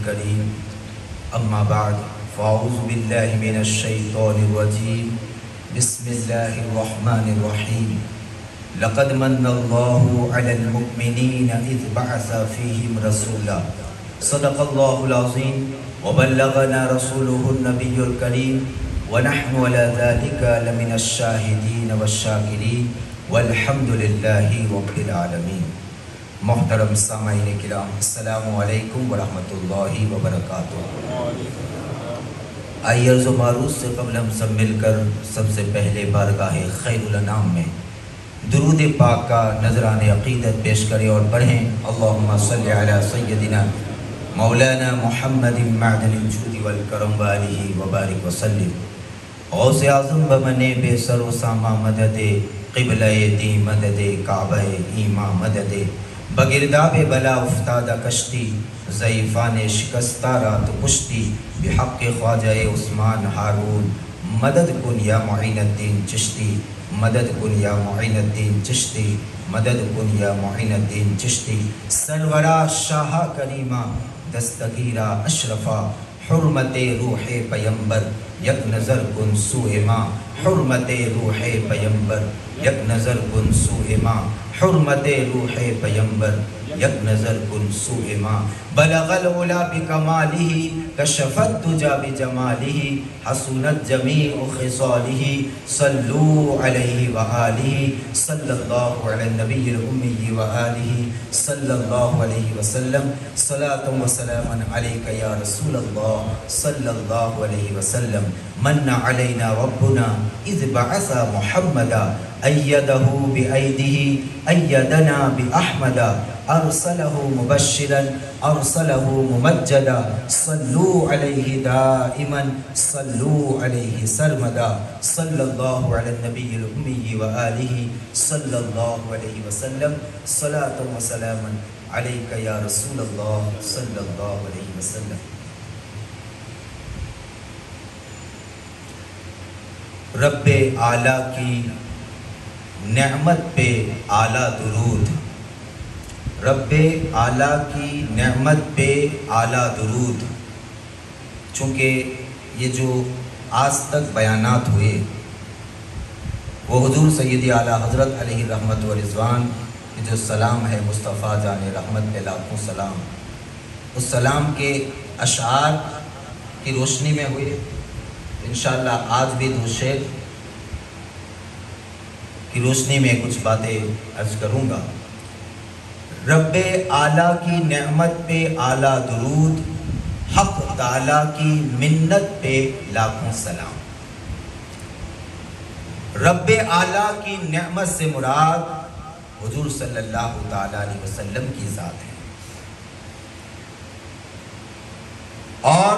الكريم أما بعد فأعوذ بالله من الشيطان الرجيم بسم الله الرحمن الرحيم لقد من الله على المؤمنين إذ بعث فيهم رسولا صدق الله العظيم وبلغنا رسوله النبي الكريم ونحن على ذلك لمن الشاهدين والشاكرين والحمد لله رب العالمين. محترم سامعین کرام، السلام علیکم ورحمۃ اللہ وبرکاتہ۔ آئیے عرض و معروض سے قبل ہم سب مل کر سب سے پہلے بارگاہ خیر الانام میں درود پاک کا نذران عقیدت پیش کریں اور پڑھیں اللہم صلی علی سیدنا مولانا محمد معدن الجود والکرم وآلہ وبارک وسلم۔ غوث اعظم بمنے بے سر و ساما مدد قبلہ دی مدد کعبہ ایماں مدد بگرداب بلا افتادہ کشتی ضعیفان شکستہ رات پشتی بحق خواجہ عثمان ہارون مدد کن یا معین الدین چشتی مدد کن یا معین الدین چشتی مدد کن یا معین الدین چشتی سرورا شاہ کریمہ دستگیرہ اشرفہ حرمت روح پیمبر یک نظر کن سوء ما حرمت روح پیمبر یک نظر کن سوء ما حرمت روح پیمبر یک نظر کن سوء ما بلغ العلا بکمالہ کشفت دجا بجمالہ حسنت جمیع خصالہ صلو علیہ وآلہ صلی اللہ علی النبی الامی وآلہ صلی اللہ علیہ وسلم صلاۃ و سلام علیک یا رسول اللہ صلی اللہ علیہ وسلم من علینا ربنا اذ بعث محمدا ایدہ بأیدہ ایدنا بأحمدا ارسلہ مبشرا ارسلہ ممجدا صلو علیہ دائما صلو علیہ سرمدا صلی اللہ علی النبی الامی وآلہ صلی اللہ علیہ وسلم صلاۃ و سلام علیک یا رسول اللہ صلی اللہ علیہ وسلم۔ رب اعلیٰ کی نعمت پہ اعلیٰ درود، رب اعلیٰ کی نعمت پہ اعلیٰ درود۔ چونکہ یہ جو آج تک بیانات ہوئے وہ حضور سید اعلیٰ حضرت علیہ رحمت و رضوان کی جو سلام ہے مصطفیٰ جان رحمت پہ لاکھوں سلام، اس سلام کے اشعار کی روشنی میں ہوئے۔ انشاءاللہ آج بھی دو شعر کی روشنی میں کچھ باتیں عرض کروں گا۔ رب اعلیٰ کی نعمت پہ اعلیٰ درود، حق تعالیٰ کی منت پہ لاکھوں سلام۔ رب اعلیٰ کی نعمت سے مراد حضور صلی اللہ تعالیٰ علیہ وسلم کی ذات ہے، اور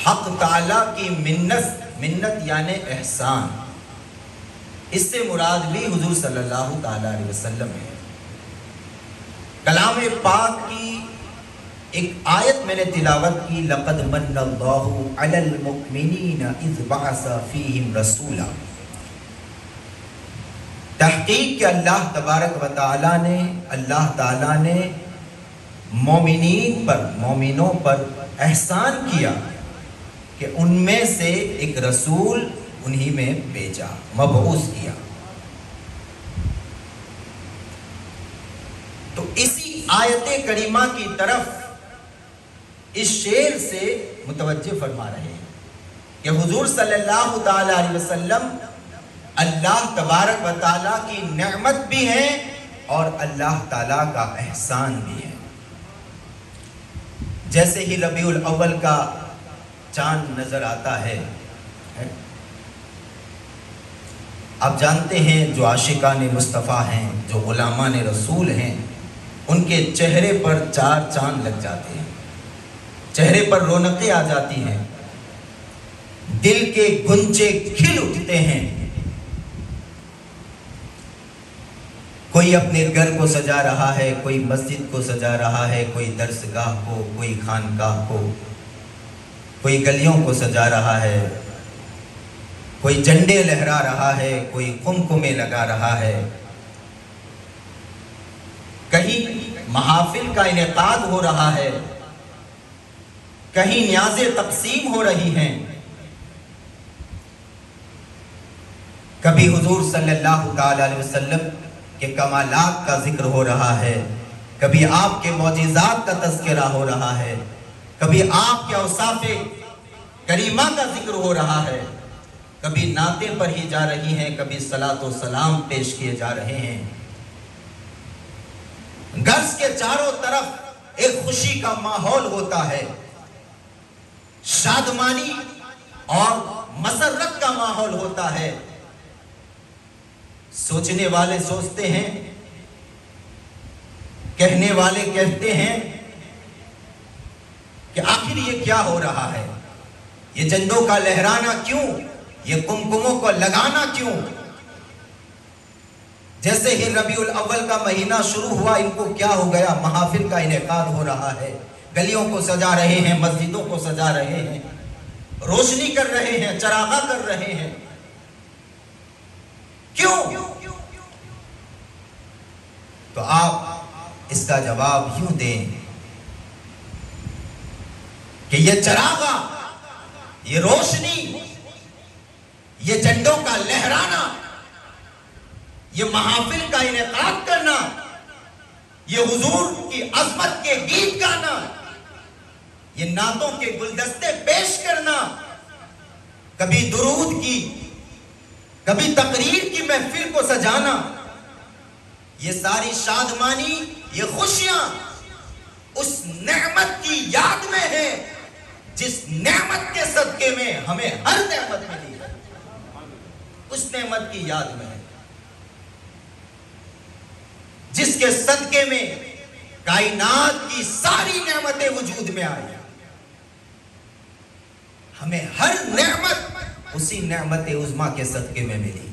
حق تعالیٰ کی منت یعنی احسان، اس سے مراد بھی حضور صلی اللہ تعالیٰ علیہ وسلم ہے۔ کلام پاک کی ایک آیت میں نے تلاوت کی، لقد من اللہ علی المؤمنین اذ بعث فیہم رسولا۔ تحقیق کہ اللہ تبارک و تعالیٰ نے مومنین پر، مومنوں پر احسان کیا کہ ان میں سے ایک رسول انہی میں بھیجا، مبعوث کیا۔ تو اسی آیت کریمہ کی طرف اس شعر سے متوجہ فرما رہے ہیں کہ حضور صلی اللہ تعالیٰ علیہ وسلم اللہ تبارک و تعالیٰ کی نعمت بھی ہیں اور اللہ تعالیٰ کا احسان بھی ہے۔ جیسے ہی ربیع الاول کا چاند نظر آتا ہے، آپ جانتے ہیں جو عاشقان مصطفیٰ ہیں، جو غلامان رسول ہیں، ان کے چہرے پر چار چاند لگ جاتے ہیں، چہرے پر رونقیں آ جاتی ہیں، دل کے گنچے کھل اٹھتے ہیں۔ کوئی اپنے گھر کو سجا رہا ہے، کوئی مسجد کو سجا رہا ہے، کوئی درسگاہ کو، کوئی خانقاہ کو، کوئی گلیوں کو سجا رہا ہے، کوئی جھنڈے لہرا رہا ہے، کوئی قمقمے لگا رہا ہے، کہیں محافل کا انعقاد ہو رہا ہے، کہیں نیازیں تقسیم ہو رہی ہیں، کبھی حضور صلی اللہ تعالی علیہ وسلم کے کمالات کا ذکر ہو رہا ہے، کبھی آپ کے معجزات کا تذکرہ ہو رہا ہے، کبھی آپ کے اوصاف کریمہ کا ذکر ہو رہا ہے، کبھی نعتیں پڑھی جا رہی ہیں، کبھی صلاۃ و سلام پیش کیے جا رہے ہیں۔ گرز کے چاروں طرف ایک خوشی کا ماحول ہوتا ہے، شادمانی اور مسرت کا ماحول ہوتا ہے۔ سوچنے والے سوچتے ہیں، کہنے والے کہتے ہیں کہ آخر یہ کیا ہو رہا ہے، یہ جھنڈوں کا لہرانا کیوں، یہ کمکموں کو لگانا کیوں؟ جیسے ہی ربیع الاول کا مہینہ شروع ہوا ان کو کیا ہو گیا، محافل کا انعقاد ہو رہا ہے، گلیوں کو سجا رہے ہیں، مسجدوں کو سجا رہے ہیں، روشنی کر رہے ہیں، چراغاں کر رہے ہیں، کیوں؟ تو آپ اس کا جواب یوں دیں کہ یہ چراغاں، یہ روشنی، یہ جھنڈوں کا لہرانا، یہ محافل کا انعقاد کرنا، یہ حضور کی عظمت کے گیت گانا، یہ نعتوں کے گلدستے پیش کرنا، کبھی درود کی، کبھی تقریر کی محفل کو سجانا، یہ ساری شادمانی، یہ خوشیاں اس نعمت کی یاد میں ہے جس نعمت کے صدقے میں ہمیں ہر نعمت ملی ہے، اس نعمت کی یاد میں ہے جس کے صدقے میں کائنات کی ساری نعمتیں وجود میں آئی۔ ہمیں ہر نعمت اسی نعمت عظمیٰ کے صدقے میں ملی۔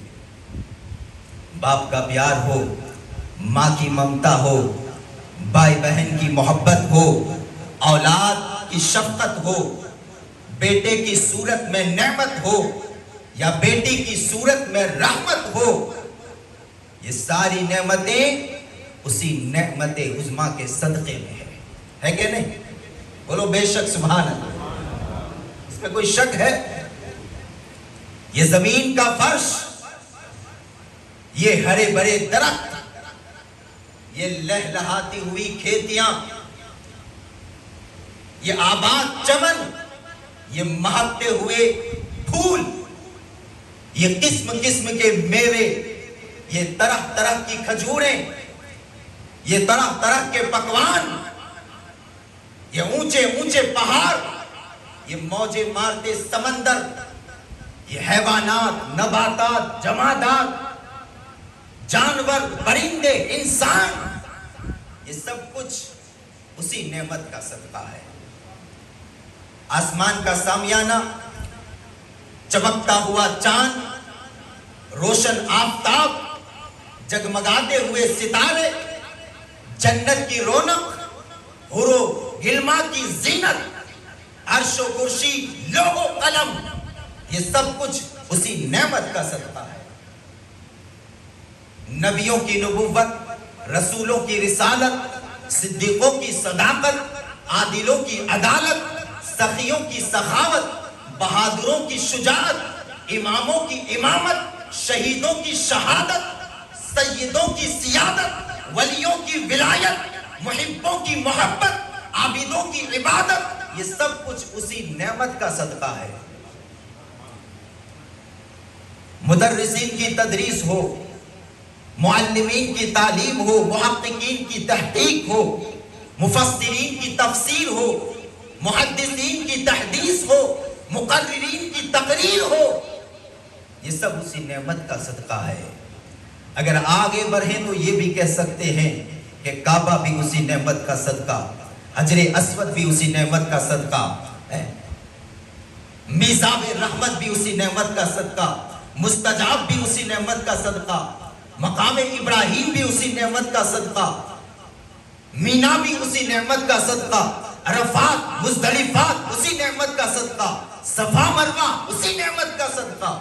باپ کا پیار ہو، ماں کی ممتا ہو، بھائی بہن کی محبت ہو، اولاد کی شفقت ہو، بیٹے کی صورت میں نعمت ہو یا بیٹی کی صورت میں رحمت ہو، یہ ساری نعمتیں اسی نعمت عظمیٰ کے صدقے میں ہے کہ نہیں؟ بولو بے شک سبحان اللہ، اس میں کوئی شک ہے؟ یہ زمین کا فرش، یہ ہرے بھرے درخت، یہ لہلہاتی ہوئی کھیتیاں، یہ آباد چمن، یہ مہکتے ہوئے پھول، یہ قسم قسم کے میوے، یہ طرح طرح کی کھجوریں، یہ طرح طرح کے پکوان، یہ اونچے اونچے پہاڑ، یہ موجیں مارتے سمندر، یہ حیوانات، نباتات، جمادات، جانور، پرندے، انسان، یہ سب کچھ اسی نعمت کا صدقہ ہے۔ آسمان کا سامیانہ، چمکتا ہوا چاند، روشن آفتاب، جگمگاتے ہوئے ستارے، جنت کی رونق، حور و غلما کی زینت، عرش و کرسی، لوح و قلم، یہ سب کچھ اسی نعمت کا صدقہ ہے۔ نبیوں کی نبوت، رسولوں کی رسالت، صدیقوں کی صداقت، عادلوں کی عدالت، سخیوں کی سخاوت، بہادروں کی شجاعت، اماموں کی امامت، شہیدوں کی شہادت، سیدوں کی سیادت، ولیوں کی ولایت، محبوں کی محبت، عابدوں کی عبادت، یہ سب کچھ اسی نعمت کا صدقہ ہے۔ مدرسین کی تدریس ہو، معلمین کی تعلیم ہو، محققین کی تحقیق ہو، مفسرین کی تفسیر ہو، محدثین کی تحدیث ہو، مقررین کی تقریر ہو، یہ سب اسی نعمت کا صدقہ ہے۔ اگر آگے بڑھیں تو یہ بھی کہہ سکتے ہیں کہ کعبہ بھی اسی نعمت کا صدقہ، حجر اسود بھی اسی نعمت کا صدقہ ہے، میزاب رحمت بھی اسی نعمت کا صدقہ، مستجاب بھی اسی نعمت کا صدقہ، مقام ابراہیم بھی اسی نعمت کا صدقہ، مینا بھی اسی نعمت کا صدقہ، عرفات، مزدلفات اسی نعمت کا صدقہ، صفا مروہ اسی نعمت کا صدقہ۔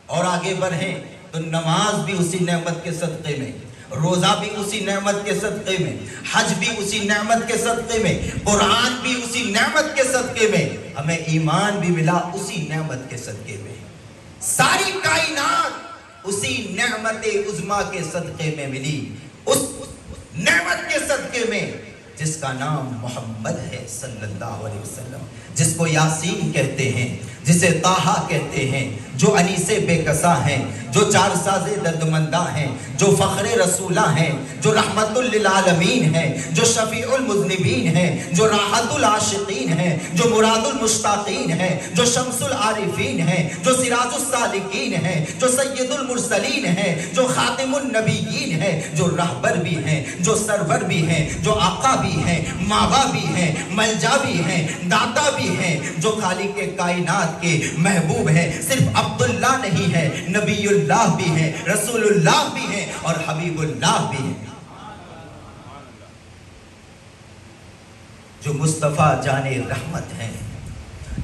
اور آگے بڑھیں تو نماز بھی اسی نعمت کے صدقے میں، روزہ بھی اسی نعمت کے صدقے میں، حج بھی اسی نعمت کے صدقے میں، قرآن بھی اسی نعمت کے صدقے میں، ہمیں ایمان بھی ملا اسی نعمت کے صدقے میں، ساری کائنات اسی نعمت عظمیٰ کے صدقے میں ملی، اس نعمت کے صدقے میں جس کا نام محمد ہے صلی اللہ علیہ وسلم، جس کو یاسین کہتے ہیں، جسے طٰہٰ کہتے ہیں، جو انیس بے کساں ہیں، جو چار ساز دردمنداں ہیں، جو فخر رسولہ ہیں، جو رحمت للعالمین ہیں، جو شفیع المذنبین ہیں، جو راحت العاشقین ہیں، جو مراد المشتاقین ہیں، جو شمس العارفین ہیں، جو سراج السالکین ہیں، جو سید المرسلین ہیں، جو خاتم النبیین ہیں، جو رہبر بھی ہیں، جو سرور بھی ہیں، جو آقا بھی ہیں، ماوا بھی ہیں، ملجا بھی ہیں، داتا بھی ہیں، جو خالق کائنات کے محبوب ہیں، صرف عبداللہ نہیں ہے، نبی اللہ بھی ہیں، رسول اللہ بھی ہیں اور حبیب اللہ بھی ہیں، جو مصطفیٰ جان رحمت ہیں،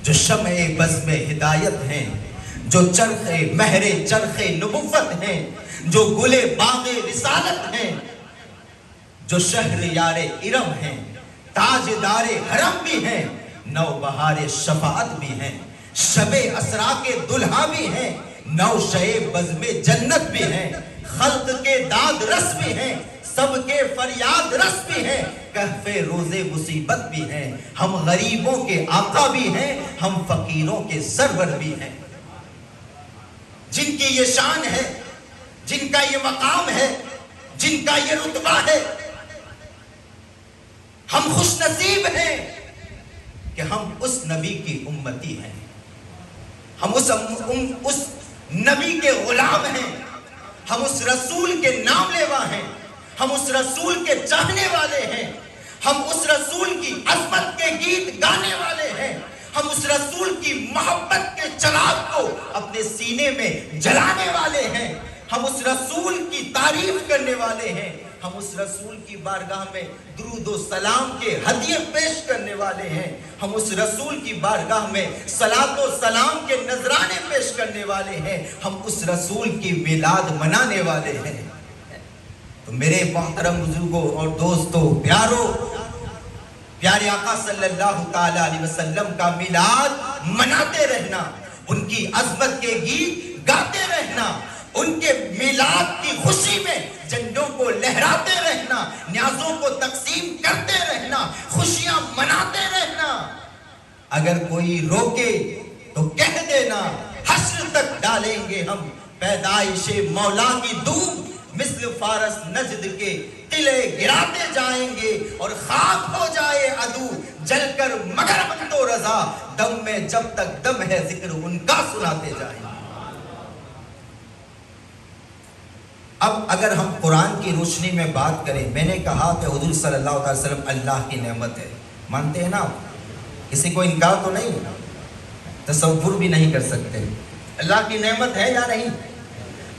جو شمع بزم ہدایت ہیں، جو چرخ مہر چرخ نبوت ہیں، جو گل باغ رسالت ہیں، جو شہر یار ارم ہیں، تاجدار حرم بھی ہیں، نو بہار شفاعت بھی ہیں، شب اسرا کے دلہا بھی ہیں، نو شے بزم جنت بھی ہیں، خلق کے داد رس بھی ہیں، سب کے فریاد رس بھی ہیں، کہف روز مصیبت بھی ہیں، ہم غریبوں کے آقا بھی ہیں، ہم فقیروں کے سرور بھی ہیں، جن کی یہ شان ہے، جن کا یہ مقام ہے، جن کا یہ رتبہ ہے، ہم خوش نصیب ہیں کہ ہم اس نبی کی امتی ہیں، ہم اس نبی کے غلام ہیں، ہم اس رسول کے نام لیوا ہیں، ہم اس رسول کے چاہنے والے ہیں، ہم اس رسول کی عظمت کے گیت گانے والے ہیں، ہم اس رسول کی محبت کے چراغ کو اپنے سینے میں جلانے والے ہیں، ہم اس رسول کی تعریف کرنے والے ہیں، ہم اس رسول کی بارگاہ میں درود و سلام کے ہدیے پیش کرنے والے ہیں، ہم اس رسول کی بارگاہ میں صلاۃ و سلام کے نذرانے پیش کرنے والے ہیں، ہم اس رسول کی میلاد منانے والے ہیں۔ تو میرے محترم بزرگوں اور دوستوں، پیاروں، پیارے آقا صلی اللہ تعالی علیہ وسلم کا میلاد مناتے رہنا، ان کی عظمت کے گیت گاتے رہنا، ان کے میلاد کی خوشی میں جھنڈوں کو لہراتے رہنا، نیازوں کو تقسیم کرتے رہنا، خوشیاں مناتے رہنا۔ اگر کوئی روکے تو کہہ دینا، حشر تک ڈالیں گے ہم پیدائش مولا کی دھوم، مثل فارس نجد کے قلعے گراتے جائیں گے، اور خاک ہو جائے عدو جل کر مگر ہم تو رضا، دم میں جب تک دم ہے ذکر ان کا سناتے جائیں گے۔ اب اگر ہم قرآن کی روشنی میں بات کریں، میں نے کہا کہ حضور صلی اللہ علیہ وسلم اللہ کی نعمت ہے، مانتے ہیں نا آپ؟ کسی کو انکار تو نہیں، تصور بھی نہیں کر سکتے، اللہ کی نعمت ہے یا نہیں؟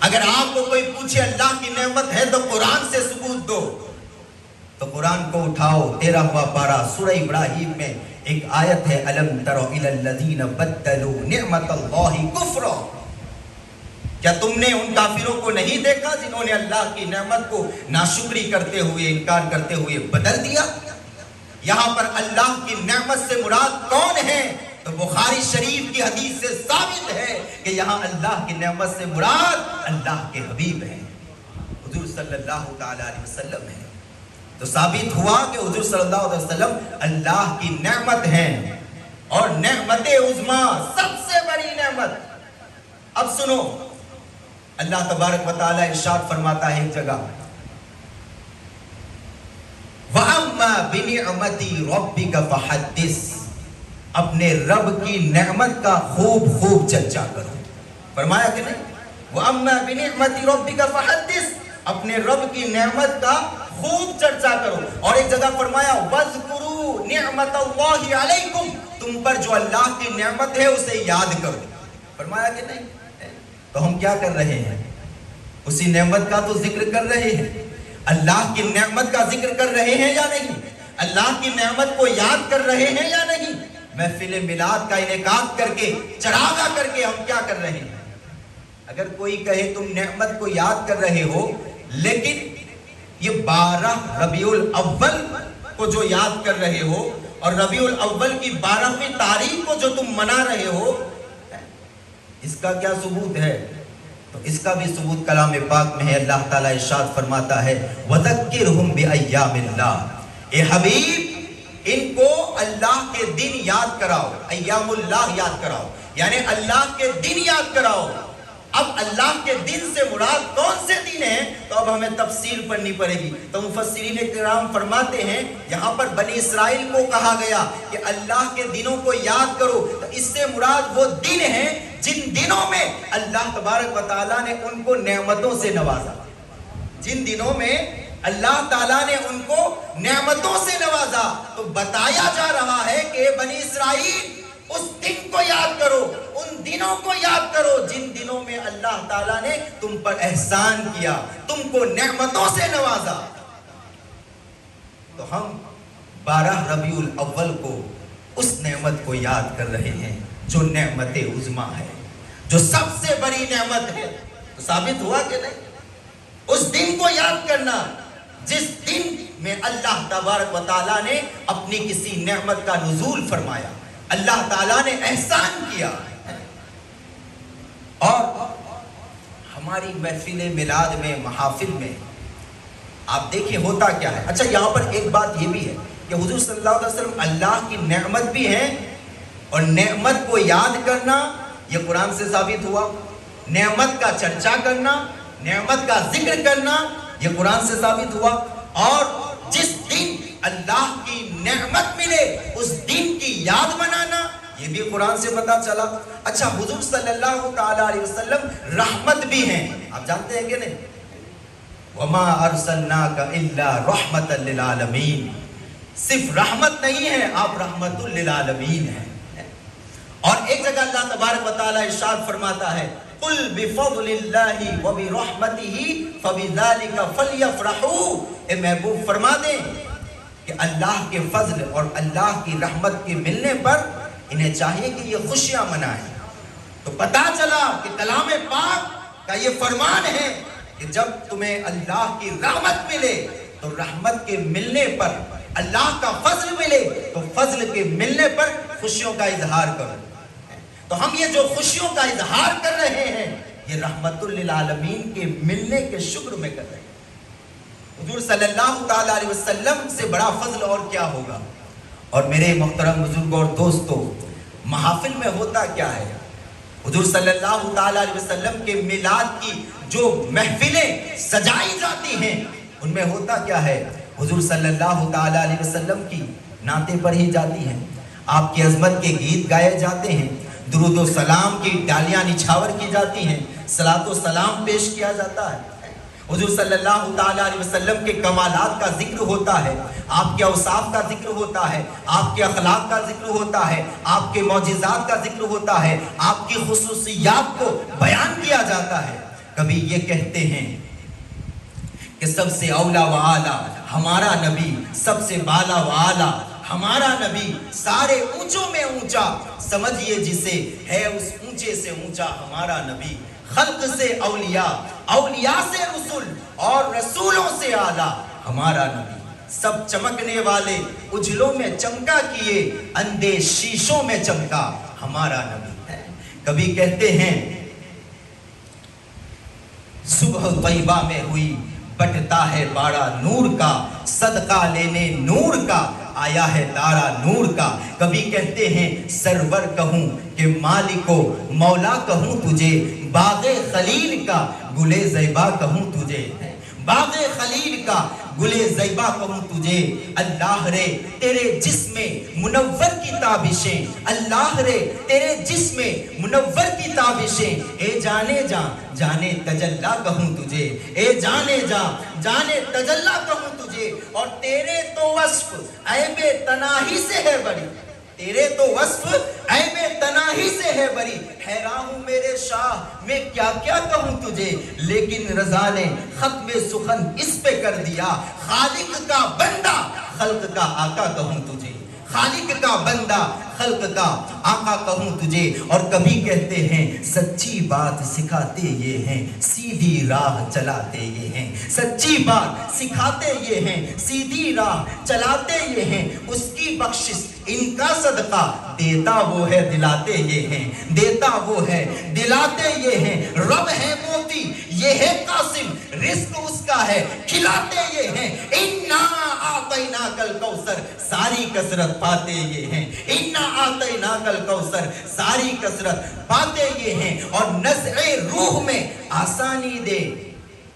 اگر آپ کو کوئی پوچھے اللہ کی نعمت ہے تو قرآن سے ثبوت دو، تو قرآن کو اٹھاؤ، 13واں پارہ سورہ ابراہیم میں ایک آیت ہے، أَلَمْ تَرَ إِلَى الَّذِينَ بَدَّلُوا نِعْمَةَ اللَّهِ كُفْرًا، کیا تم نے ان کافروں کو نہیں دیکھا جنہوں نے اللہ کی نعمت کو ناشکری کرتے ہوئے، انکار کرتے ہوئے بدل دیا؟ یہاں پر اللہ کی نعمت سے مراد کون ہے؟ تو بخاری شریف کی حدیث سے ثابت ہے کہ یہاں اللہ کی نعمت سے مراد اللہ کے حبیب ہیں، حضور صلی اللہ تعالی علیہ وسلم ہیں۔ تو ثابت ہوا کہ حضور صلی اللہ علیہ وسلم اللہ کی نعمت ہیں، اور نعمت عظمیٰ سب سے بڑی نعمت۔ اب سنو، اللہ تبارک و تعالی ارشاد فرماتا ہے ایک جگہ، وَأَمَّا بِنِعْمَتِ رَبِّكَ فَحَدِّثْ، اپنے رب کی نعمت کا خوب خوب چرچا کرو۔ فرمایا کہ نہیں؟ وَأَمَّا بِنِعْمَتِ رَبِّكَ فَحَدِّثْ، اپنے رب کی نعمت کا خوب چرچا کرو۔ اور ایک جگہ فرمایا وَاذْكُرُوا نِعْمَتَ اللَّهِ عَلَيْكُمْ، تم پر جو اللہ کی نعمت ہے اسے یاد کرو۔ فرمایا کہ نہیں؟ تو ہم کیا کر رہے ہیں؟ اسی نعمت کا تو ذکر کر رہے ہیں، اللہ کی نعمت کا ذکر کر رہے ہیں یا نہیں؟ اللہ کی نعمت کو یاد کر رہے ہیں یا نہیں؟ محفل میلاد کا انعقاد کر کے، چراغاں کر کے ہم کیا کر رہے ہیں؟ اگر کوئی کہے تم نعمت کو یاد کر رہے ہو لیکن یہ 12 ربیع الاول کو جو یاد کر رہے ہو اور ربیع الاول کی 12ویں تاریخ کو جو تم منا رہے ہو، اس کا کیا ثبوت ہے؟ تو اس کا بھی ثبوت کلام پاک میں ہے۔ اللہ تعالیٰ ارشاد فرماتا ہے وَذَكِّرْهُمْ بِأَيَّامِ اللَّهِ، اے حبیب ان کو اللہ کے دن یاد کراؤ، ایام اللہ یاد کراؤ، یعنی اللہ کے دن یاد کراؤ۔ اب اللہ کے دن سے مراد کون سے دن ہیں؟ تو اب ہمیں تفصیل پڑھنی پڑے گی۔ تو مفسرین کرام فرماتے ہیں یہاں پر بنی اسرائیل کو کہا گیا کہ اللہ کے دنوں کو یاد کرو، تو اس سے مراد وہ دن ہیں جن دنوں میں اللہ تبارک و تعالیٰ نے ان کو نعمتوں سے نوازا، جن دنوں میں اللہ تعالیٰ نے ان کو نعمتوں سے نوازا۔ تو بتایا جا رہا ہے کہ بنی اسرائیل اس دن کو یاد کرو، ان دنوں کو یاد کرو جن دنوں میں اللہ تعالیٰ نے تم پر احسان کیا، تم کو نعمتوں سے نوازا۔ تو ہم 12 ربیع الاول کو اس نعمت کو یاد کر رہے ہیں جو نعمت عظمیٰ ہے، جو سب سے بڑی نعمت ہے۔ تو ثابت ہوا کہ نہیں؟ اس دن کو یاد کرنا جس دن میں اللہ تبارک و تعالیٰ نے اپنی کسی نعمت کا نزول فرمایا، اللہ تعالیٰ نے احسان کیا۔ اور ہماری محفل میلاد میں، محافل میں آپ دیکھیں ہوتا کیا ہے۔ اچھا یہاں پر ایک بات یہ بھی ہے کہ حضور صلی اللہ علیہ وسلم اللہ کی نعمت بھی ہے، اور نعمت کو یاد کرنا یہ قرآن سے ثابت ہوا، نعمت کا چرچا کرنا، نعمت کا ذکر کرنا یہ قرآن سے ثابت ہوا، اور جس دن اللہ کی نعمت ملے اس دن کی یاد منانا یہ بھی قرآن سے پتا چلا۔ اچھا حضور صلی اللہ تعالیٰ علیہ وسلم رحمت بھی ہیں، آپ جانتے ہیں کہ نہیں؟ وَمَا أَرْسَلْنَاكَ إِلَّا رَحْمَةً لِلْعَالَمِينَ، صرف رحمت نہیں ہے، آپ رحمت للعالمین ہیں۔ اور ایک جگہ اللہ تبارک و تعالیٰ ارشاد فرماتا ہے قُلْ بِفَضْلِ اللَّهِ وَبِرَحْمَتِهِ فَبِذَلِكَ فَلْيَفْرَحُوا، اے محبوب فرما دیں کہ اللہ کے فضل اور اللہ کی رحمت کے ملنے پر انہیں چاہیے کہ یہ خوشیاں منائیں۔ تو پتا چلا کہ کلام پاک کا یہ فرمان ہے کہ جب تمہیں اللہ کی رحمت ملے تو رحمت کے ملنے پر، اللہ کا فضل ملے تو فضل کے ملنے پر خوشیوں کا اظہار کرو۔ تو ہم یہ جو خوشیوں کا اظہار کر رہے ہیں یہ رحمت للعالمین کے ملنے کے شکر میں کر رہے ہیں۔ حضور صلی اللہ تعالیٰ علیہ وسلم سے بڑا فضل اور کیا ہوگا۔ اور میرے محترم بزرگوں اور دوستوں، محافل میں ہوتا کیا ہے؟ حضور صلی اللہ تعالیٰ علیہ وسلم کے میلاد کی جو محفلیں سجائی جاتی ہیں ان میں ہوتا کیا ہے؟ حضور صلی اللہ تعالیٰ علیہ وسلم کی نعتیں پڑھی جاتی ہیں، آپ کی عظمت کے گیت گائے جاتے ہیں، درود و سلام کی ڈالیاں نچھاور کی جاتی ہیں، صلاۃ و سلام پیش کیا جاتا ہے۔ حضور صلی اللہ تعالیٰ علیہ وسلم کے کمالات کا ذکر ہوتا ہے، آپ کے اوصاف کا ذکر ہوتا ہے، آپ کے اخلاق کا ذکر ہوتا ہے، آپ کے معجزات کا ذکر ہوتا ہے، آپ کی خصوصیات کو بیان کیا جاتا ہے۔ کبھی یہ کہتے ہیں کہ سب سے اولا و اعلیٰ ہمارا نبی، سب سے بالا و اعلیٰ ہمارا نبی، سارے اونچوں میں اونچا سمجھئے جسے، ہے اس اونچے سے اونچا ہمارا نبی، خلق سے اولیاء، اولیاء سے رسول اور رسولوں سے اعلیٰ ہمارا نبی، سب چمکنے والے اجلوں میں چمکا کیے، اندھے شیشوں میں چمکا ہمارا نبی ہے۔ کبھی کہتے ہیں صبح طیبہ میں ہوئی بٹتا ہے باڑا نور کا، صدقہ لینے نور کا آیا ہے تارا نور کا۔ کبھی کہتے ہیں سرور کہوں کہ مالک و مولا کہوں تجھے، باغ خلیل کا گلے زیبا کہوں تجھے، باغ خلیل کا گلے زیبا کہوں تجھے۔ اللہ رے تیرے جسم میں منور کی تابشیں، اللہ رے تیرے جسم میں منور کی تابشیں، اے جانے جاں جانے تجلا کہوں تجھے، اے جانے جاں جانے تجلا کہوں تجھے۔ اور تیرے تو وصف عیب تناہی سے ہے بڑی، تیرے تو وصف عیب تناہی سے ہے بری، حیران ہوں میرے شاہ میں کیا کیا کہوں تجھے، لیکن رضا نے ختم سخن اس پہ کر دیا، خالق کا بندہ خلق کا آقا کہوں تجھے، خالق کا بندہ خلق کا آقا کہوں تجھے. اور کبھی کہتے ہیں سچی بات سکھاتے یہ ہیں سیدھی راہ چلاتے یہ ہیں. سچی بات سکھاتے یہ ہیں سیدھی راہ چلاتے یہ ہیں. اس کی بخشش ان کا صدقہ دیتا وہ ہے دلاتے یہ ہیں. دیتا وہ ہے دلاتے یہ ہیں. رب ہے موتی یہ ہے قاسم رزق اس کا ہے کھلاتے یہ ہیں. انا اعطیناک الکوثر ساری کثرت پاتے یہ ہیں. انا اعطیناک الکوثر ساری کثرت پاتے یہ ہیں. اور نزع روح میں آسانی دے.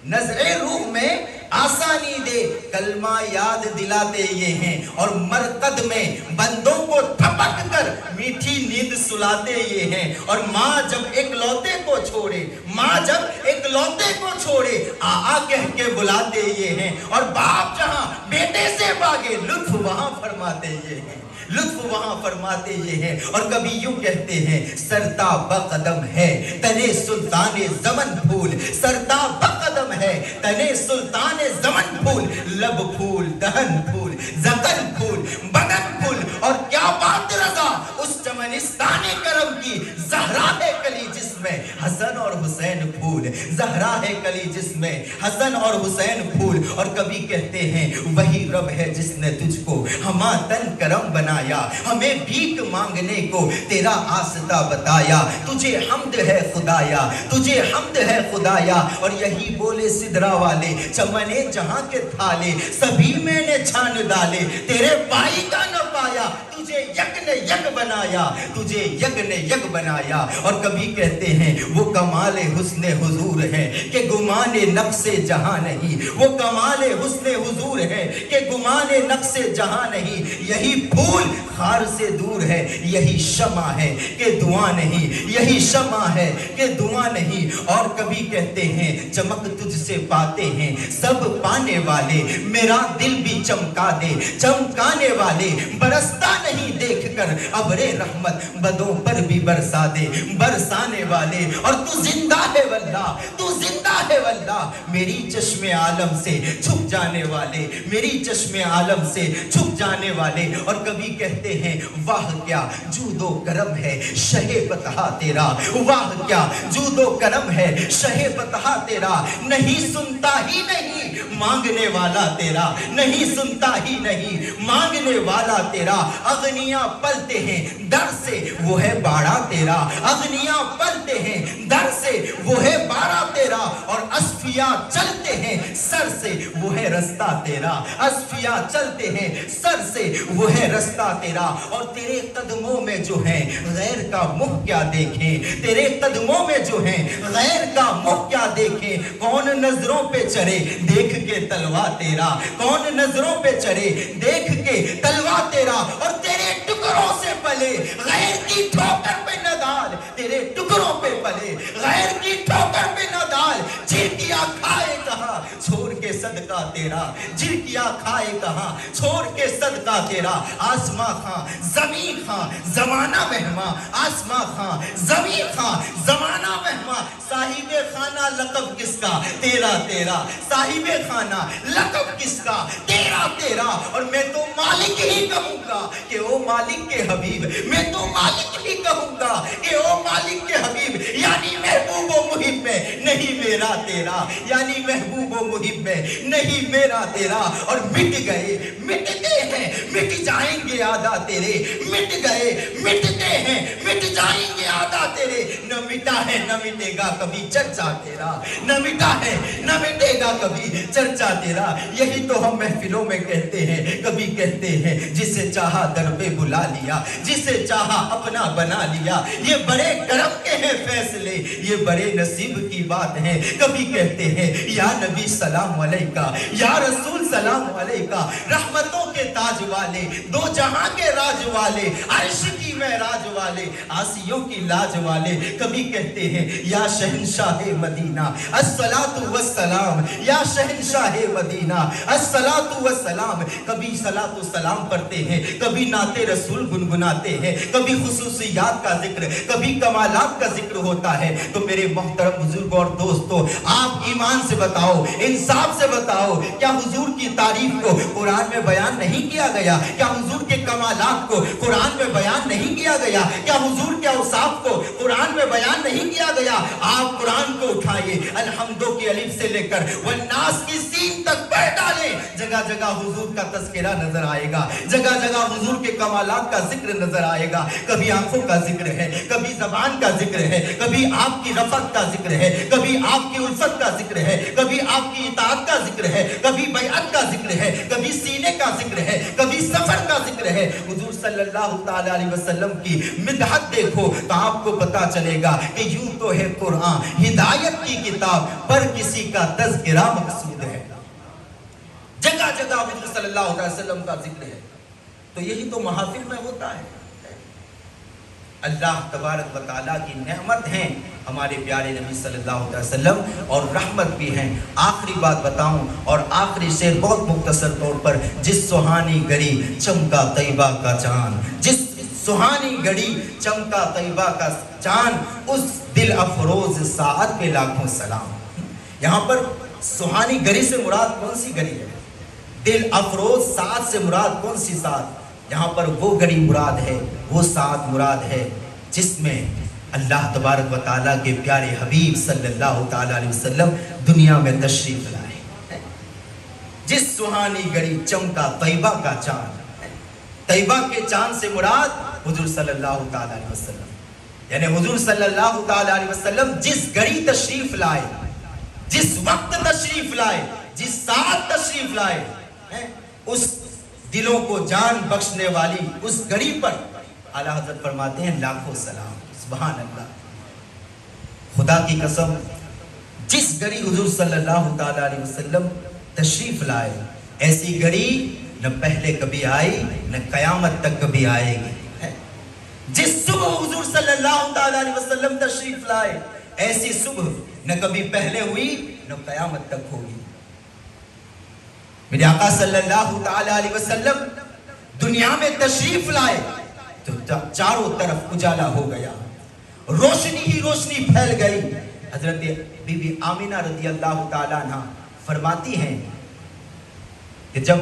نزع روح میں آسانی دے کلمہ یاد دلاتے یہ ہیں. اور مرقد میں بندوں کو تھپک کر میٹھی نیند سلاتے یہ ہیں. اور ماں جب ایک لوتے کو چھوڑے ماں جب ایک لوتے کو چھوڑے آ کہہ کے بلاتے یہ ہیں. اور باپ جہاں بیٹے سے بھاگے لطف وہاں فرماتے یہ ہیں. لطف وہاں فرماتے یہ ہیں. اور کبھی یوں کہتے ہیں سرتا بقدم ہے تنے سلطان زمن پھول. سرتا بقدم ہے تنے سلطان زمن پھول. لب پھول دہن پھول زکن پھول بدن پھول. اور کیا بات رضا اس چمنستان کرم کی. زہرا ہے کلی جس میں حسن اور حسین پھول. زہرا ہے کلی جس میں حسن اور حسین پھول. اور کبھی کہتے ہیں وہی رب ہے جس نے تجھ کو ہما تن کرم بنایا. ہمیں بھیک مانگنے کو تیرا آستا بتایا. تجھے حمد ہے خدایا تجھے حمد ہے خدایا. اور یہی بولے سدرا والے چمنے جہاں کے تھالے سبھی میں نے چھان ڈالے تیرے پائی کا نہ پایا. تجھے یک نے یک بنایا تجھے یک نے یک بنایا. اور کبھی کہتے ہیں وہ کمال حسن حضور ہے کہ گمان نقص جہاں نہیں. وہ کمال حسن حضور ہے کہ گمان نقص جہاں نہیں. یہی پھول خار سے دور ہے یہی شمع ہے کہ دعا نہیں. یہی شمع ہے کہ دعا نہیں. اور کبھی کہتے ہیں چمک تجھ سے پاتے ہیں سب پانے والے. میرا دل بھی چمکا دے چمکانے والے. برستا نہیں دیکھ کر ابر رحمت بدوں پر بھی برسا دے برسانے والے. اور تو زندہ ہے واللہ تو زندہ ہے واللہ میری چشم عالم سے چھپ جانے والے. میری چشم عالم سے چھپ جانے والے. اور کبھی کہتے ہیں واہ کیا جود و کرم ہے شہ بتہا تیرا. واہ کیا جود و کرم ہے شہ بتہا تیرا. نہیں سنتا ہی نہیں مانگنے والا تیرا. نہیں سنتا ہی نہیں مانگنے والا تیرا. اغنیاء پلتے ہیں در سے وہ ہے باڑا تیرا. اغنیاء پلتے ہیں در سے وہ ہے باڑا تیرا. اور اصفیاء چلتے ہیں سر سے وہ ہے رستہ تیرا. اصفیاء چلتے ہیں سر سے وہ ہے رستہ تیرا. اور تیرے قدموں میں جو ہیں غیر کا منہ کیا دیکھیں. تیرے قدموں میں جو ہیں غیر کا منہ کیا دیکھیں. کون نظروں پہ چڑھے دیکھ کے تلوا تیرا. کون نظروں پہ چڑھے دیکھ کے تلوا تیرا. اور تیرے ٹکڑوں سے پلے غیر کی ٹھوکر پہ نہ ڈال. تیرے ٹکڑوں پہ پلے غیر کی ٹھوکر پہ نہ ڈال. جھرکیاں کھائے کہاں چھوڑ کے صدقہ تیرا. جھرکیاں کھائے کہاں چھوڑ کے صدقہ تیرا. آسماں خاں زمین خاں زمانہ مہماں. آسماں خاں زمین خاں زمانہ مہماں. صاحب خانہ لقب کس کا تیرا تیرا. صاحب خانہ لقب کس کا تیرا تیرا. اور میں تو مالک ہی کہوں گا کہ او مالک کے حبیب. میں تو مالک ہی کہوں گا کہ او مالک کے حبیب. یعنی محبوب و محب میں نہیں میرا تیرا. یعنی محبوب و محب میں نہیں میرا تیرا. اور مٹ گئے مٹتے ہیں مٹ جائیں گے آدھا تیرے. مٹ گئے مٹتے ہیں مٹ جائیں گے آدھا تیرے. نہ مٹا ہے نہ مٹے گا کبھی چرچا تیرا. نہ مٹا ہے نہ مٹے گا کبھی چرچا تیرا. یہی تو ہم محفلوں میں کہتے ہیں. کبھی کہتے ہیں جسے چاہا در پہ بلا لیا جسے چاہا اپنا بنا لیا. یہ بڑے کرم کے ہیں فیصلے یہ بڑے نصیب کی بات ہے. کبھی کہتے ہیں یا نبی سلام علیکہ یا رسول سلام علیکہ. رحمتوں کے تاج والے دو جہاں کے راج والے عرش کی معراج والے آسیوں کی لاج والے. کبھی کہتے ہیں یا شہنشاہ مدینہ الصلاۃ والسلام. یا شہنشاہ مدینہ الصلاۃ والسلام. کبھی صلاۃ و سلام پڑھتے ہیں کبھی نعت رسول گنگناتے ہیں کبھی خصوصیات کا ذکر کبھی کمالات کا ذکر ہوتا ہے. تو میرے محترم بزرگوں اور دوستوں آپ ایمان سے بتا بتاؤ, انصاف سے بتاؤ, کیا حضور کی تعریف کو قرآن میں بیان نہیں کیا گیا؟ کیا حضور کے کمالات کو قرآن میں بیان نہیں کیا گیا؟ کیا حضور کے اوصاف کو قرآن میں بیان نہیں کیا گیا؟ آپ قرآن کو اٹھائیے, الحمدو کی الف سے لے کر والناس کی سین تک پڑھ ڈالیں, جگہ جگہ حضور کا تذکرہ نظر آئے گا, جگہ جگہ حضور کے کمالات کا ذکر نظر آئے گا. کبھی آنکھوں کا ذکر ہے, کبھی زبان کا ذکر ہے, کبھی آپ کی رفعت کا ذکر ہے, کبھی آپ کی الفت کا ذکر ہے, کبھی آپ کی اطاعت کا ذکر ہے, کبھی بیعت کا ذکر ہے, کبھی سینے کا ذکر ہے, کبھی سفر کا ذکر ہے. حضور صلی اللہ تعالی علیہ وسلم کی مدحت دیکھو تو آپ کو پتا چلے گا کہ یوں تو ہے قرآن ہدایت کی کتاب, پر کسی کا تذکرہ مقصود ہے. جگہ جگہ حضور صلی اللہ علیہ وسلم کا ذکر ہے. تو یہی تو محافل میں ہوتا ہے. اللہ تبارک و تعالیٰ کی نعمت ہیں ہمارے پیارے نبی صلی اللہ علیہ وسلم, اور رحمت بھی ہیں. آخری بات بتاؤں اور آخری شعر بہت مختصر طور پر, جس سہانی گھڑی چمکا طیبہ کا چاند, جس سہانی گھڑی چمکا طیبہ کا چاند, اس دل افروز ساعت پہ لاکھوں سلام. یہاں پر سہانی گھڑی سے مراد کون سی گھڑی ہے؟ دل افروز ساعت سے مراد کون سی ساعت؟ یہاں پر وہ گھڑی مراد ہے, وہ ساعت مراد ہے جس میں اللہ تبارک و تعالیٰ کے پیارے حبیب صلی اللہ تعالیٰ علیہ وسلم دنیا میں تشریف لائے. جس سہانی گھڑی چمکا طیبہ کا چاند, طیبہ کے چاند سے مراد حضور صلی اللہ تعالیٰ علیہ وسلم, یعنی حضور صلی اللہ تعالیٰ علیہ وسلم جس گھڑی تشریف لائے, جس وقت تشریف لائے, جس ساتھ تشریف لائے, اس دلوں کو جان بخشنے والی اس گھڑی پر اعلیٰ حضرت فرماتے ہیں لاکھوں سلام. سبحان اللہ, خدا کی قسم, جس گھڑی حضور صلی اللہ تعالیٰ علیہ وسلم تشریف لائے, ایسی گھڑی نہ پہلے کبھی آئی نہ قیامت تک کبھی آئے گی. جس صبح حضور صلی اللہ تعالیٰ علیہ وسلم تشریف لائے, ایسی صبح نہ کبھی پہلے ہوئی نہ قیامت تک ہوگی. میرے آقا صلی اللہ تعالیٰ علیہ وسلم دنیا میں تشریف لائے تو چاروں طرف اجالا ہو گیا, روشنی ہی روشنی پھیل گئی. حضرت بی بی آمینہ رضی اللہ تعالیٰ عنہ فرماتی ہیں کہ جب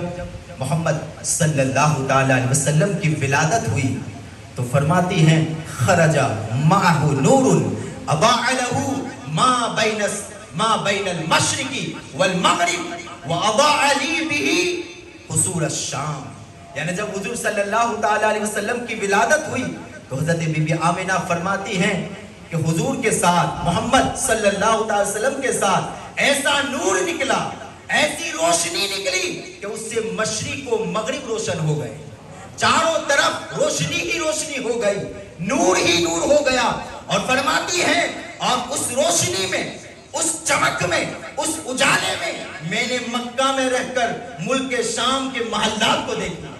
محمد صلی اللہ تعالیٰ علیہ وسلم کی ولادت ہوئی تو فرماتی ہیں خرج معہ نور اضاء له ما بین المشرق والمغرب وَأَضَاعَ لِي بِهِ قُصُورَ الشام. یعنی جب حضور صلی اللہ تعالیٰ علیہ وسلم کی ولادت ہوئی تو حضرت بی بی آمینہ فرماتی ہیں کہ حضور کے ساتھ, محمد صلی اللہ تعالیٰ علیہ وسلم کے ساتھ ایسا نور نکلا, ایسی روشنی نکلی کہ اس سے مشرق و مغرب روشن ہو گئے, چاروں طرف روشنی ہی روشنی ہو گئی, نور ہی نور ہو گیا. اور فرماتی ہیں اور اس روشنی میں, اس چمک میں, اس اجالے میں نے مکہ میں رہ کر ملک شام کے محلات کو دیکھ لیا.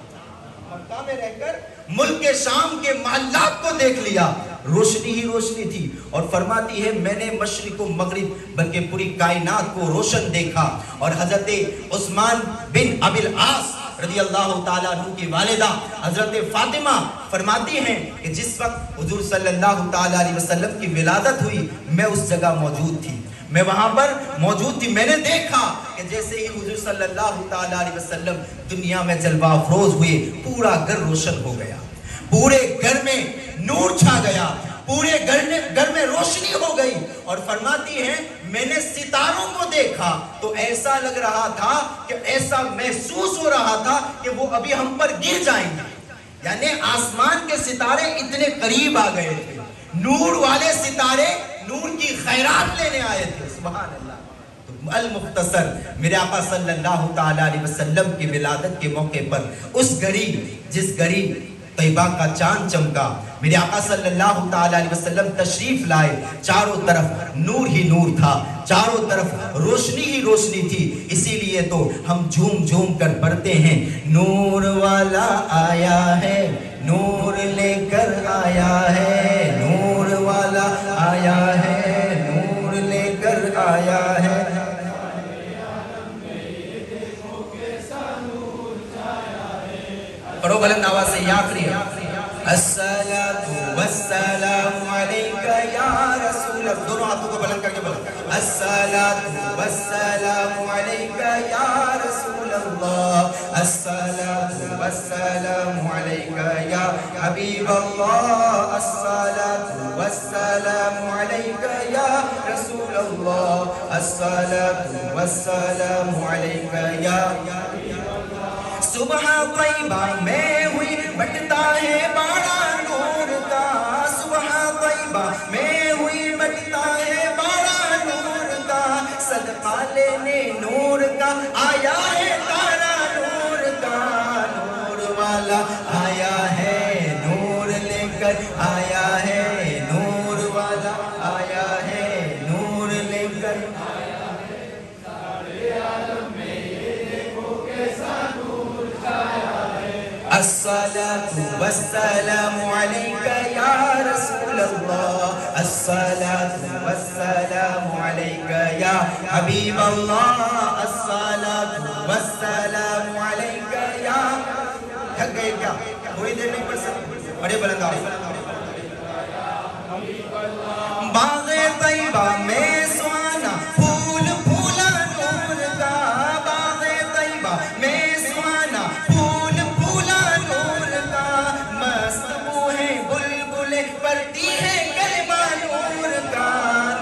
مکہ میں رہ کر ملک شام کے محلات کو دیکھ لیا, روشنی ہی روشنی تھی. اور فرماتی ہے میں نے مشرق و مغرب بلکہ پوری کائنات کو روشن دیکھا. اور حضرت عثمان بن ابی العاص رضی اللہ تعالیٰ عنہ کی والدہ حضرت فاطمہ فرماتی ہیں کہ جس وقت حضور صلی اللہ تعالیٰ علیہ وسلم کی ولادت ہوئی میں اس جگہ موجود تھی, میں وہاں پر موجود تھی. میں نے دیکھا کہ جیسے ہی حضور صلی اللہ تعالیٰ علیہ وسلم دنیا میں جلوہ افروز ہوئے, پورا گھر روشن ہو گیا, پورے گھر میں نور چھا گیا, پورے گھر میں روشنی ہو گئی. اور فرماتی ہیں میں نے ستاروں کو دیکھا تو ایسا لگ رہا تھا کہ ایسا محسوس ہو رہا تھا کہ وہ ابھی ہم پر گر جائیں گے. یعنی آسمان کے ستارے اتنے قریب آ گئے تھے, نور والے ستارے نور کی خیرات لینے آئے تھے. سبحان اللہ. تو المختصر میرے آقا صلی اللہ تعالیٰ علیہ وسلم کی ولادت کے موقع پر اس گھڑی, جس گھڑی طیبہ کا چاند چمکا, میرے آقا صلی اللہ تعالیٰ علیہ وسلم تشریف لائے, چاروں طرف نور ہی نور تھا, چاروں طرف روشنی ہی روشنی تھی. اسی لیے تو ہم جھوم جھوم کر پڑھتے ہیں نور والا آیا ہے, نور لے کر آیا ہے, نور والا آیا ہے, نور لے کر آیا ہے. پڑھو بلند آواز سے, یہ آخری ہے. الصلاة والسلام علیکہ یا رسول رسول اللہ. دونوں ہاتھوں کو بلند کر کے بولو الصلاۃ والسلام علیکہ یا رسول اللہ, الصلاۃ والسلام علیکہ یا حبیب اللہ, الصلاۃ والسلام علیکہ یا رسول اللہ, الصلاۃ والسلام علیکہ یا. صبح طیبہ میں ہوئی بٹتا ہے باڑا نور کا, صبح طیبہ میں ہوئی بٹتا ہے باڑا نور کا, صدقہ لینے نور کا آیا ہے تارا نور کا, نور والا آیا ہے نور لے کر آیا ہے, نور والا آیا ہے نور لے کر. الصلاۃ والسلام علیکہ یا رسول اللہ, الصلاۃ والسلام علیکہ یا حبیب اللہ, الصلاۃ والسلام علیکہ یا. تھک گئے کیا؟ تھوڑی دیر نہیں پڑھ سکتے, بڑے بلند آواز. باغ طیبہ میں سہانا پھول پھولا نور کا, باغ طیبہ میں سہانا پھول پھولا نور کا, مست بوئے بلبلیں پڑتی ہے کلمہ نور کا,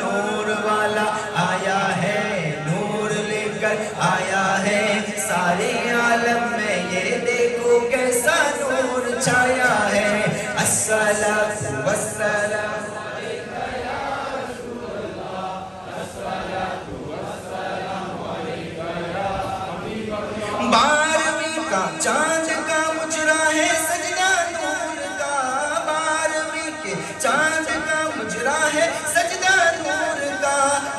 نور والا آیا ہے نور لے کر آیا ہے, سارے عالم میں یہ دیکھو کیسا نور چھایا ہے. الصلاۃ والسلام بارہویں کا چاند کا مجرا ہے سجدہ نور کا, بارہویں کے چاند کا مجرا ہے سجدہ نور کا,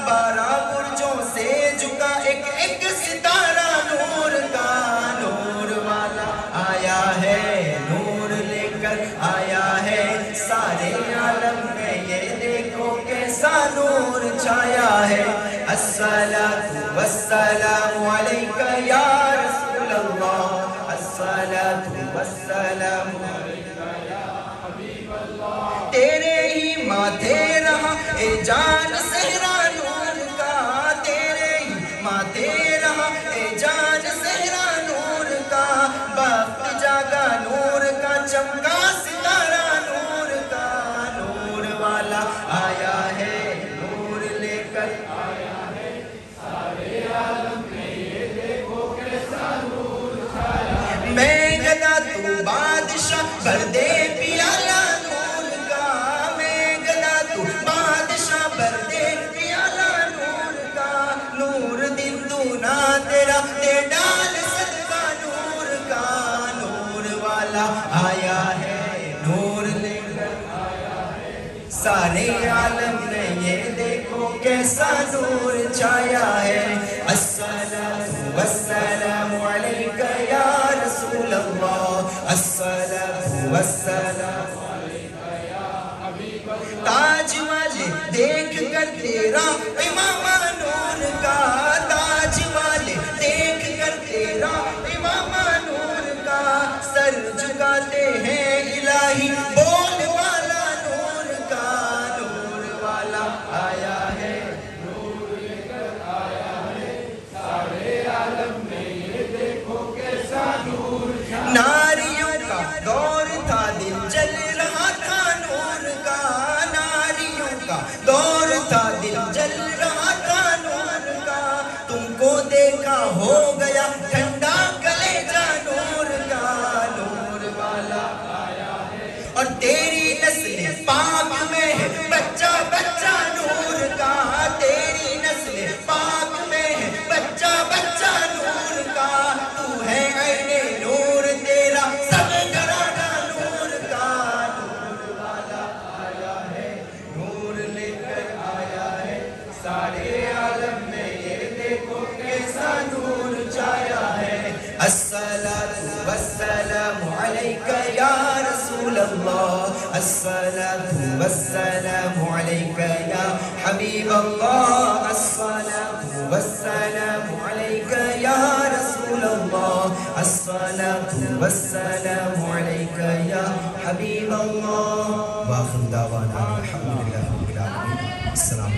12 برجوں سے جھکا ایک ایک ستارہ نور کا, نور والا آیا ہے نور لے کر آیا ہے, سارے عالم میں یہ دیکھو کیسا نور چھایا ہے. الصلاۃ والسلام علیکہ یا رسول اللہ, الصلاۃ والسلام علیکہ یا حبیب اللہ. تیرے ہی ماتھے رہا اے جان صحرا نور کا, تیرے ہی ماتھے رہا اے جان صحرا نور کا, وقت جاگا نور کا چمکا ستارہ نور کا, نور والا آیا ہے نور لے کر آیا ہے, سارے عالم میں یہ دیکھو کیسا نور چھایا ہے. میں گدا تو بادشاہ بھر دے پیالہ نور کا, میں گدا تو بادشاہ بھر دے پیالہ نور کا, نور دن دونا تیرا دے ڈال صدقہ نور کا, نور والا آیا ہے نور لے کر آیا ہے, سارے عالم میں یہ دیکھو کیسا نور چھایا ہے. الصلاۃ والسلام علیکہ یا رسول اللہ, الصلاۃ والسلام علیکہ یا حبیب اللہ. تاج والے دیکھ کر تیرا امامہ نور کا, تاج والے دیکھ کر تیرا امامہ نور کا, سر جھکاتے ہیں الہی بول والا نور کا, نور والا آیا ہے نور لے کر آیا ہے, سارے عالم میں یہ دیکھو کیسا نور چھایا. ناریوں کا دور تھا دل جل رہا تھا نور کا, ناریوں کا دور تھا دل جل رہا تھا نور کا, تم کو دیکھا ہو گیا ٹھنڈا کلیجہ نور کا, نور والا آیا ہے. اور تیری نسل پاک میں ہے بچہ بچہ نور کا, تیری نسل پاک میں ہے بچہ بچہ نور کا, تو ہے عین نور تیرا سب گھرانہ نور کا, نور والا آیا ہے نور لے کر آیا ہے, سارے عالم میں یہ دیکھو کیسا نور چھایا ہے. الصلاۃ والسلام علیکہ یا رسول اللہ, الصلاۃ والسلام علیکہ یا حبیب اللہ, الصلاۃ والسلام علیکہ یا رسول اللہ, الصلاۃ والسلام علیکہ یا حبیب اللہ. وآخر دعوانا الحمدللہ رب العالمین. السلام